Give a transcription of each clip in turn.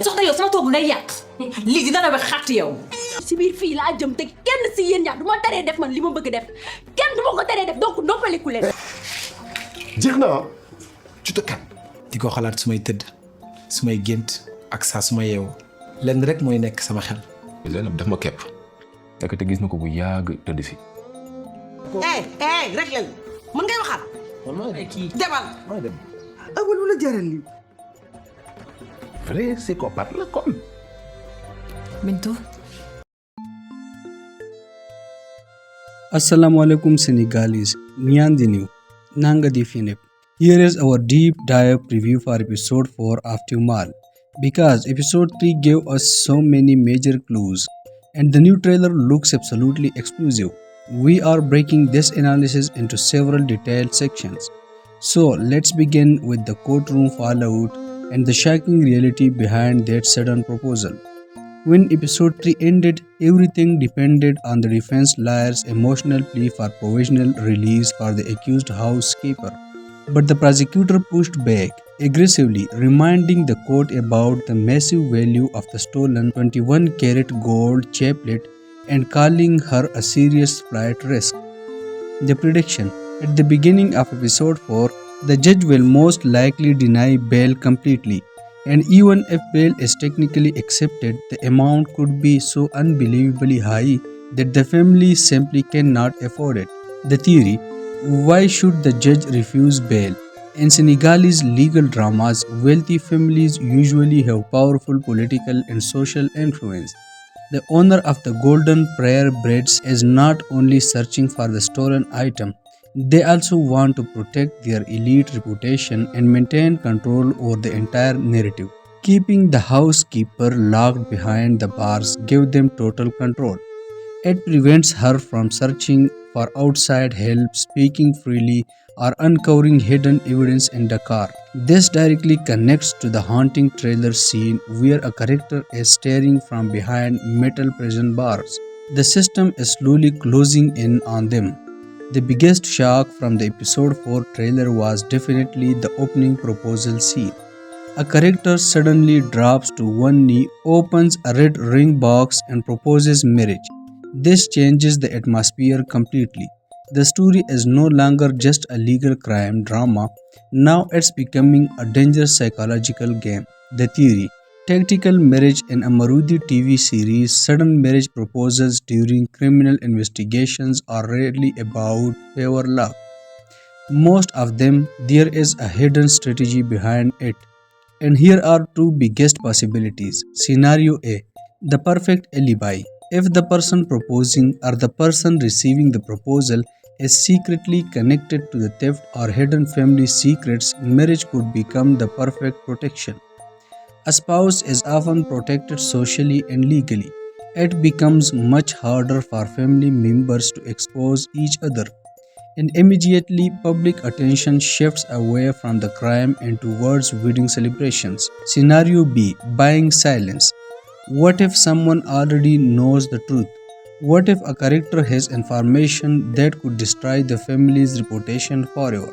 soxna yow sama toog ngay yàq lii dina la wax xàtt yow. si biir fii laa jëm te kenn si yéen ñaar du ma teree def man li ma bëgg def kenn du ma ko teree def donc noppaliku leen. jeex na tu te calmes. di ko xalaat sumay tëdd sumay gént ak saa suma yeewu lenn rek mooy nekk sama xel. Zeynab daf ma kepp. fekk te gis na ko bu yàgg tëdd fi. rek leen mën ngay waxal. demal. awal lu la jaral lii. vrai psychopathe la kon. Bintu. Assalamu alaikum Senegalese, Nyandiniu, Nanga di Finip. Here is our deep dive preview for episode 4 of TUUMAAL. Because episode 3 gave us so many major clues and the new trailer looks absolutely exclusive. We are breaking this analysis into several detailed sections. So let's begin with the courtroom fallout and the shocking reality behind that sudden proposal. When episode 3 ended, everything depended on the defense lawyer's emotional plea for provisional release for the accused housekeeper. But the prosecutor pushed back aggressively, reminding the court about the massive value of the stolen 21-carat gold chapelet and calling her a serious flight risk. The prediction: at the beginning of episode 4, the judge will most likely deny bail completely, and even if bail is technically accepted, the amount could be so unbelievably high that the family simply cannot afford it. The theory: why should the judge refuse bail? In Senegalese legal dramas, wealthy families usually have powerful political and social influence. The owner of the golden prayer breads is not only searching for the stolen item, they also want to protect their elite reputation and maintain control over the entire narrative. Keeping the housekeeper locked behind the bars gives them total control. It prevents her from searching for outside help, speaking freely, or uncovering hidden evidence in the car. This directly connects to the haunting trailer scene where a character is staring from behind metal prison bars. The system is slowly closing in on them. The biggest shock from the episode 4 trailer was definitely the opening proposal scene. A character suddenly drops to one knee, opens a red ring box and proposes marriage. This changes the atmosphere completely. The story is no longer just a legal crime drama, now it's becoming a dangerous psychological game. The theory: tactical marriage in a Marodi TV series, sudden marriage proposals during criminal investigations are rarely about pure luck. Most of them, there is a hidden strategy behind it. And here are two biggest possibilities. Scenario A: the perfect alibi. If the person proposing or the person receiving the proposal is secretly connected to the theft or hidden family secrets, marriage could become the perfect protection. A spouse is often protected socially and legally. It becomes much harder for family members to expose each other, and immediately public attention shifts away from the crime and towards wedding celebrations. Scenario B: buying silence. What if someone already knows the truth? What if a character has information that could destroy the family's reputation forever?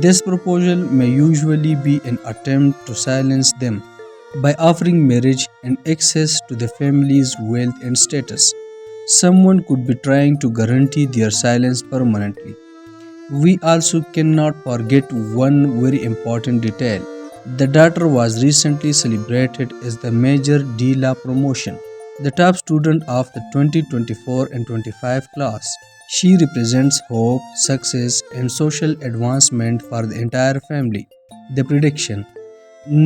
This proposal may usually be an attempt to silence them by offering marriage and access to the family's wealth and status. Someone could be trying to guarantee their silence permanently. We also cannot forget one very important detail. The daughter was recently celebrated as the major dina promotion, the top student of the 2024 and 25 class. She represents hope, success, and social advancement for the entire family. The prediction: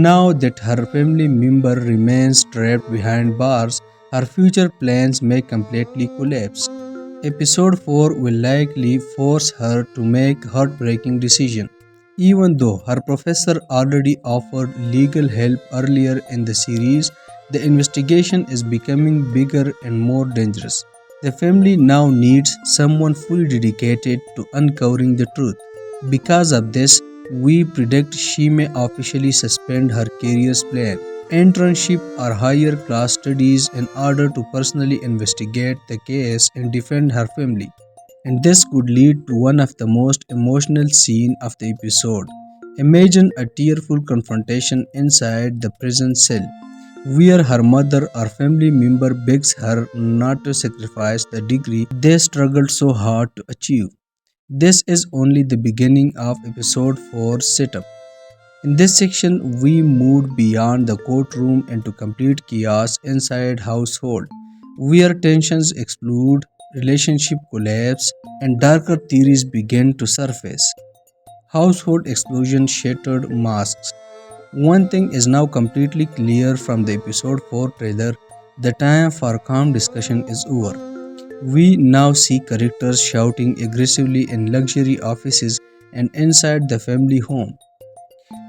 now that her family member remains trapped behind bars, her future plans may completely collapse. Episode 4 will likely force her to make a heartbreaking decision. Even though her professor already offered legal help earlier in the series, the investigation is becoming bigger and more dangerous. The family now needs someone fully dedicated to uncovering the truth. Because of this, we predict she may officially suspend her career's plan, internship or higher class studies in order to personally investigate the case and defend her family. And this could lead to one of the most emotional scenes of the episode. Imagine a tearful confrontation inside the prison cell. where her mother or family member begs her not to sacrifice the degree they struggled so hard to achieve. This is only the beginning of episode 4 setup. In this section, we moved beyond the courtroom into complete chaos inside household, where tensions explode, relationship collapse, and darker theories begin to surface. Household explosion shattered masks. One thing is now completely clear from the episode 4 trailer: the time for calm discussion is over. We now see characters shouting aggressively in luxury offices and inside the family home.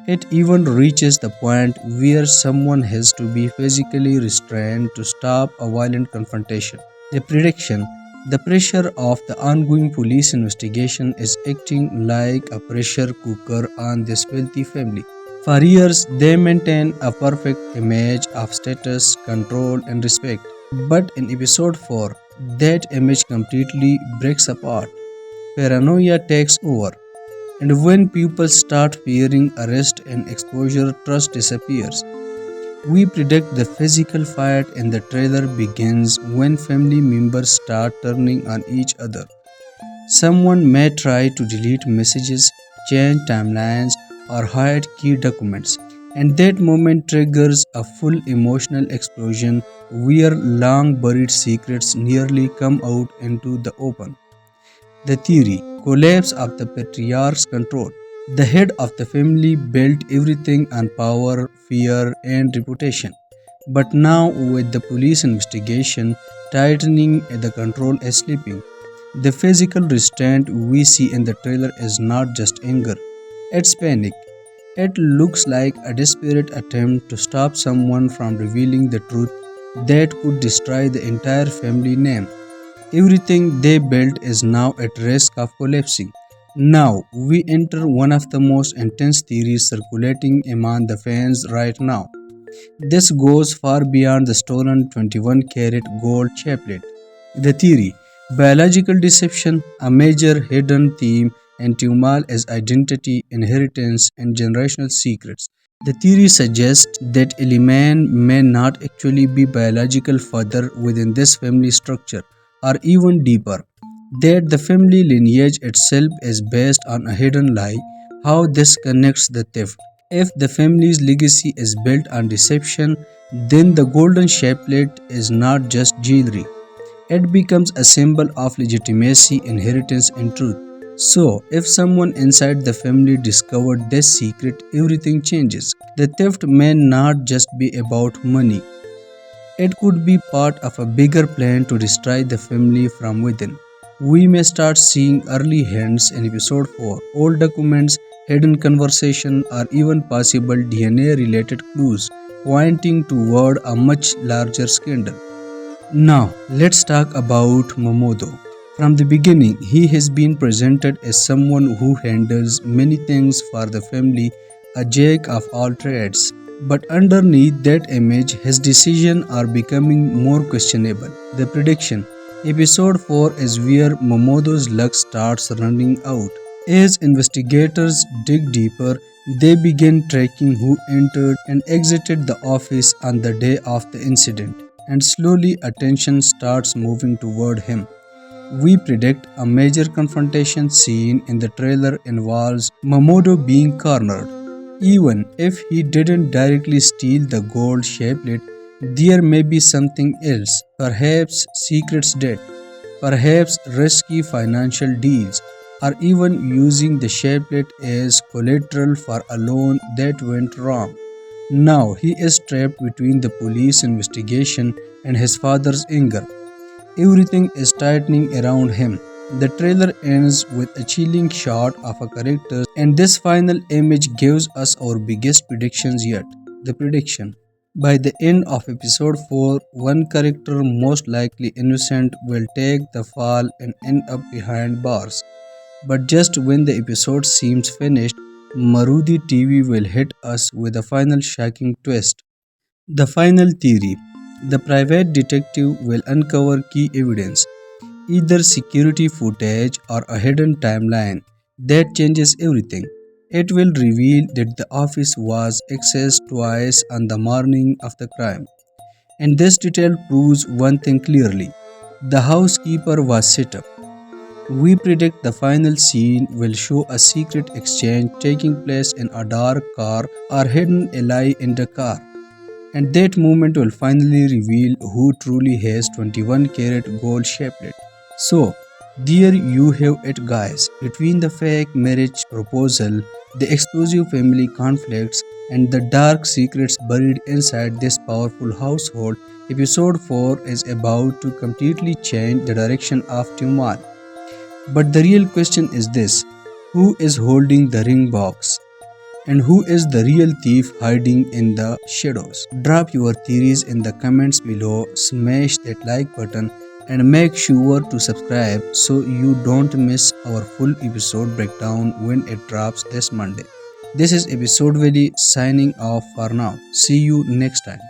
It even reaches the point where someone has to be physically restrained to stop a violent confrontation. The prediction: the pressure of the ongoing police investigation is acting like a pressure cooker on this wealthy family. For years, they maintain a perfect image of status, control, and respect. But in episode 4, that image completely breaks apart. Paranoia takes over, and when people start fearing arrest and exposure, trust disappears. We predict the physical fight in the trailer begins when family members start turning on each other. Someone may try to delete messages, change timelines, or hide key documents, and that moment triggers a full emotional explosion where long buried secrets nearly come out into the open. The theory: collapse of the patriarch's control. The head of the family built everything on power, fear, and reputation. But now, with the police investigation tightening, the control is slipping. The physical restraint we see in the trailer is not just anger, it's panic. It looks like a desperate attempt to stop someone from revealing the truth that could destroy the entire family name. Everything they built is now at risk of collapsing. Now, we enter one of the most intense theories circulating among the fans right now. This goes far beyond the stolen 21-carat gold chapelet. The theory: biological deception, a major hidden theme in TUUMAAL is identity, inheritance, and generational secrets. The theory suggests that a man may not actually be biological father within this family structure, or even deeper, that the family lineage itself is based on a hidden lie. How this connects the theft? If the family's legacy is built on deception, then the golden chapelet is not just jewelry. It becomes a symbol of legitimacy, inheritance, and truth. So, if someone inside the family discovered this secret, everything changes. The theft may not just be about money. It could be part of a bigger plan to destroy the family from within. We may start seeing early hints in episode 4, old documents, hidden conversation, or even possible DNA related clues pointing toward a much larger scandal. Now, let's talk about Momodo. From the beginning, he has been presented as someone who handles many things for the family, a jack of all trades. But underneath that image, his decisions are becoming more questionable. The prediction: episode 4 is where Momodo's luck starts running out. As investigators dig deeper, they begin tracking who entered and exited the office on the day of the incident, and slowly attention starts moving toward him. We predict a major confrontation scene in the trailer involves Momodo being cornered. Even if he didn't directly steal the gold chapelet, there may be something else, perhaps secret debt, perhaps risky financial deals, or even using the chapelet as collateral for a loan that went wrong. Now he is trapped between the police investigation and his father's anger. Everything is tightening around him. The trailer ends with a chilling shot of a character, and this final image gives us our biggest predictions yet. The prediction: by the end of episode 4, one character, most likely innocent, will take the fall and end up behind bars. But just when the episode seems finished, Marodi TV will hit us with a final shocking twist. The final theory: the private detective will uncover key evidence, either security footage or a hidden timeline that changes everything. It will reveal that the office was accessed twice on the morning of the crime. And this detail proves one thing clearly: the housekeeper was set up. We predict the final scene will show a secret exchange taking place in a dark car or hidden a lie in the car. And that moment will finally reveal who truly has 21 karat gold chapelet. So, there you have it, guys. Between the fake marriage proposal, the explosive family conflicts, and the dark secrets buried inside this powerful household, episode 4 is about to completely change the direction of TUUMAAL. But the real question is this: who is holding the ring box? And who is the real thief hiding in the shadows? Drop your theories in the comments below, smash that like button, and make sure to subscribe so you don't miss our full episode breakdown when it drops this Monday. This is episode Valley signing off for now. See you next time.